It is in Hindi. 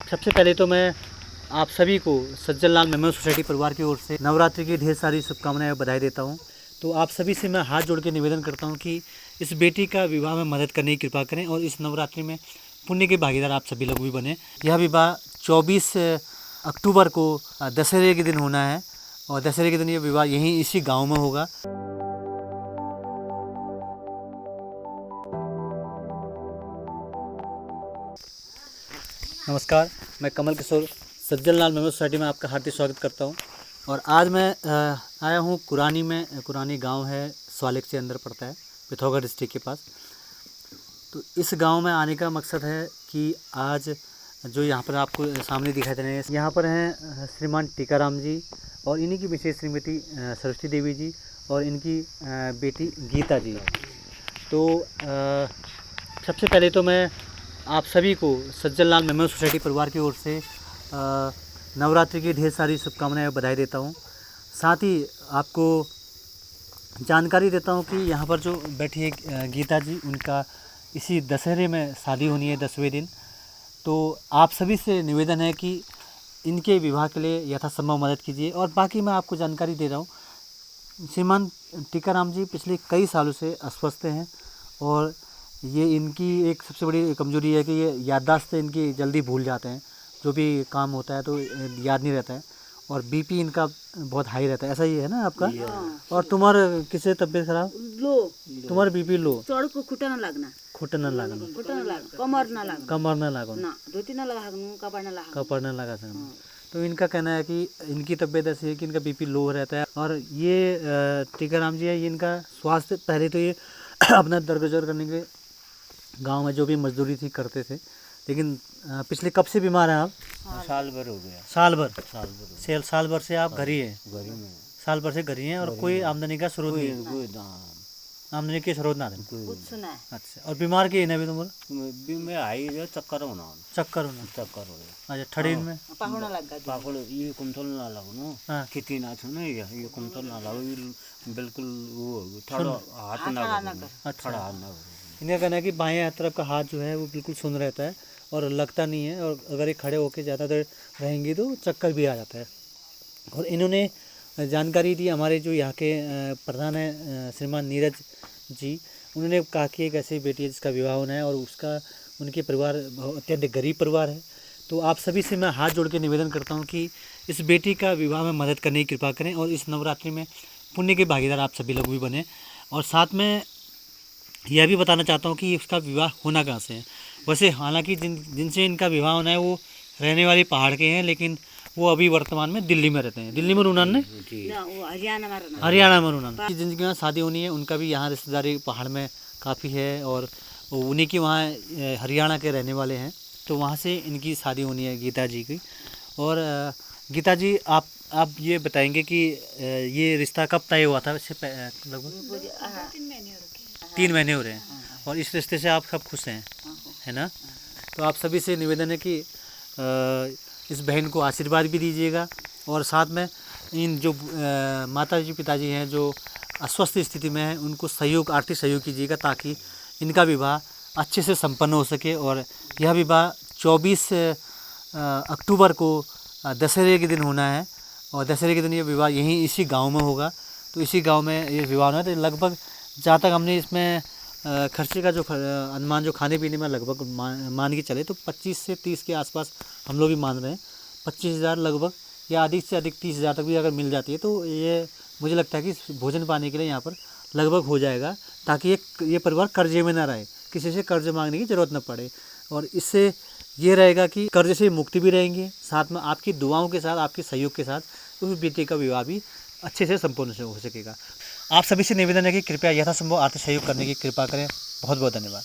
सबसे पहले तो मैं आप सभी को सज्जन लाल मेमोरियल सोसाइटी परिवार की ओर से नवरात्रि की ढेर सारी शुभकामनाएं और बधाई देता हूं। तो आप सभी से मैं हाथ जोड़ के निवेदन करता हूं कि इस बेटी का विवाह में मदद करने की कृपा करें और इस नवरात्रि में पुण्य के भागीदार आप सभी लोग भी बने। यह विवाह 24 अक्टूबर को दशहरे के दिन होना है और दशहरे के दिन यह विवाह यहीं इसी गाँव में होगा। नमस्कार, मैं कमल किशोर सज्जन लाल मेमोरियल सोसाइटी में आपका हार्दिक स्वागत करता हूं। और आज मैं आया हूं कुरानी में। कुरानी गांव है, स्वालिक से अंदर पड़ता है, पिथौरागढ़ डिस्ट्रिक्ट के पास। तो इस गांव में आने का मकसद है कि आज जो यहाँ पर आपको सामने दिखाई दे रहे हैं, यहाँ पर हैं श्रीमान टीकाराम जी और इन्हीं की विशेष श्रीमती सरस्वती देवी जी और इनकी बेटी गीता जी। तो सबसे पहले तो मैं आप सभी को सज्जन लाल मेमोरियल सोसाइटी परिवार की ओर से नवरात्रि की ढेर सारी शुभकामनाएं और बधाई देता हूं। साथ ही आपको जानकारी देता हूं कि यहाँ पर जो बैठी है गीता जी, उनका इसी दशहरे में शादी होनी है 10वें दिन। तो आप सभी से निवेदन है कि इनके विवाह के लिए यथासंभव मदद कीजिए। और बाकी मैं आपको जानकारी दे रहा हूँ, श्रीमान टीकाराम जी पिछले कई सालों से अस्वस्थ हैं और ये इनकी एक सबसे बड़ी कमजोरी है कि ये याददाश्त इनकी जल्दी भूल जाते हैं, जो भी काम होता है तो याद नहीं रहता है। और बीपी इनका बहुत हाई रहता है, ऐसा ही है ना आपका? और तुम्हारा किसे तबीयत खराब? लो, तुम्हारा बीपी लो, चढ़ को खुटा न लागना, खुटन न लागना, कमर न लागना, कमर न लागो, ना धोती न लगा हगनु, कपड़ न लगा, कपड़ न लगा सकना। तो इनका कहना है कि इनकी तबीयत ऐसी है कि इनका बीपी लो रहता है। और ये टीकाराम जी है, ये इनका स्वास्थ्य पहले तो ये अपना दरगुजर करने के गांव में जो भी मजदूरी थी करते थे, लेकिन पिछले कब से बीमार हैं आप? साल भर हो गया। साल भर साल भर से आप घर ही हैं? घरी में साल भर से घर ही हैं और कोई आमदनी का स्रोत नहीं है? आमदनी के स्रोत ना दें। कुछ सुना है। अच्छा, और बीमार के इन्हें भी तुम में आई जो चक्कर होना चक्कर होना? चक्कर हो गया। अच्छा, ठंडीन में पाहुणा लग गया। पापड़ ये कुंतल ना लागो ना, हाँ। खेती ना छो ना, ये कुंतल ना लागो, ये बिल्कुल वो थोड़ा हाथ ना करो, अच्छा, थोड़ा हाथ ना करो। इनका कहना है कि बाएं तरफ का हाथ जो है वो बिल्कुल सुन रहता है और लगता नहीं है, और अगर ये खड़े होकर ज़्यादा देर रहेंगी तो चक्कर भी आ जाता है। और इन्होंने जानकारी दी, हमारे जो यहाँ के प्रधान हैं श्रीमान नीरज जी, उन्होंने कहा कि एक ऐसी बेटी है जिसका विवाह होना है और उसका उनके परिवार अत्यंत गरीब परिवार है। तो आप सभी से मैं हाथ जोड़ के निवेदन करता हूँ कि इस बेटी का विवाह में मदद करने की कृपा करें और इस नवरात्रि में पुण्य के भागीदार आप सभी लोग भी बने। और साथ में यह भी बताना चाहता हूँ कि इसका विवाह होना कहाँ से है। वैसे हालांकि जिनसे इनका विवाह होना है वो रहने वाले पहाड़ के हैं, लेकिन वो अभी वर्तमान में दिल्ली में रहते हैं। दिल्ली में रूनान ने, हरियाणा में रूनान, जिनकी यहाँ शादी होनी है उनका भी यहाँ रिश्तेदारी पहाड़ में काफ़ी है और उन्हीं की वहाँ हरियाणा के रहने वाले हैं। तो वहाँ से इनकी शादी होनी है गीता जी की। और गीता जी, आप ये बताएंगे कि ये रिश्ता कब तय हुआ था? इससे लगभग 3 महीने हो रहे हैं और इस रिश्ते से आप सब खुश हैं, है ना? तो आप सभी से निवेदन है कि इस बहन को आशीर्वाद भी दीजिएगा और साथ में इन जो माता जी पिताजी हैं जो अस्वस्थ स्थिति में हैं उनको सहयोग, आर्थिक सहयोग कीजिएगा ताकि इनका विवाह अच्छे से संपन्न हो सके। और यह विवाह 24 अक्टूबर को दशहरे के दिन होना है और दशहरे के दिन ये विवाह यहीं इसी गांव में होगा। तो इसी गांव में ये विवाह होना है। तो लगभग जहाँ तक हमने इसमें खर्चे का जो अनुमान जो खाने पीने में लगभग मान के चले तो 25 से 30 के आसपास हम लोग भी मान रहे हैं। 25,000 लगभग, या अधिक से अधिक 30,000 तक भी अगर मिल जाती है तो ये मुझे लगता है कि भोजन पाने के लिए यहाँ पर लगभग हो जाएगा, ताकि ये परिवार कर्जे में ना रहे, किसी से कर्ज मांगने की ज़रूरत न पड़े। और इससे ये रहेगा कि कर्ज से मुक्ति भी रहेंगे, साथ में आपकी दुआओं के साथ, आपके सहयोग के साथ उस बेटी का विवाह भी अच्छे से संपूर्ण हो सकेगा। आप सभी से निवेदन है कि कृपया यथासंभव आर्थिक सहयोग करने की कृपा करें। बहुत बहुत धन्यवाद।